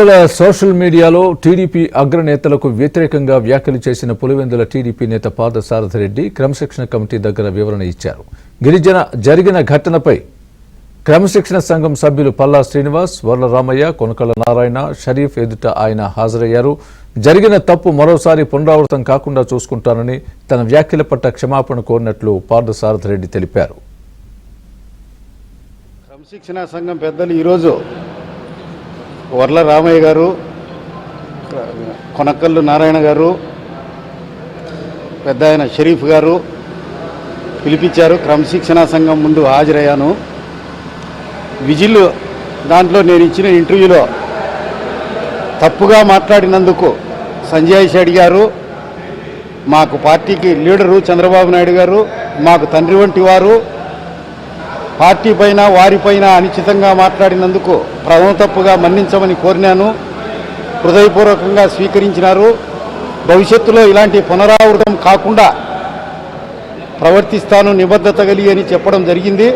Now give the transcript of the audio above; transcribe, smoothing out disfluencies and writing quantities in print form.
Social మీడియాలో TDP అగ్రనేతలకు వ్యతిరేకంగా వ్యాఖ్యలు చేసిన పులివెందుల టీడీపీ నేత పార్థసారథి రెడ్డి క్రమశిక్షణ కమిటీ దగ్గర వివరణ ఇచ్చారు. జరిగిన ఘటనపై క్రమశిక్షణ సంఘం సభ్యులు పల్లా శ్రీనివాస్, వర్ల రామయ్య, కొనకళ్ళ నారాయణ, షరీఫ్ ఎదుట ఆయన హాజరయ్యారు. జరిగిన తప్పు మరోసారి పునరావృతం కాకుండా చూసుకుంటానని తన వ్యాఖ్యల పట్ల క్షమాపణ కోరినట్లు పార్థసారథి రెడ్డి తెలిపారు. క్రమశిక్షణ సంఘం పెద్దలు ఈరోజు వర్ల రామయ్య గారు, కొనకల్లు నారాయణ గారు, పెద్ద ఆయన షరీఫ్ గారు పిలిపించారు. క్రమశిక్షణ సంఘం ముందు హాజరయ్యాను. విజిల్ దాంట్లో నేను ఇచ్చిన ఇంటర్వ్యూలో తప్పుగా మాట్లాడినందుకు సంజయ్ షెడ్డి గారు, మాకు పార్టీకి లీడరు చంద్రబాబు నాయుడు గారు, మాకు తండ్రి వంటి వారు, పార్టీ పైన వారిపైన అనుచితంగా మాట్లాడినందుకు ప్రథమ తప్పుగా మన్నించమని కోరినాను. హృదయపూర్వకంగా స్వీకరించినారు. భవిష్యత్తులో ఇలాంటి పునరావృతం కాకుండా ప్రవర్తిస్తాను, నిబద్ధత కలిగి అని చెప్పడం జరిగింది.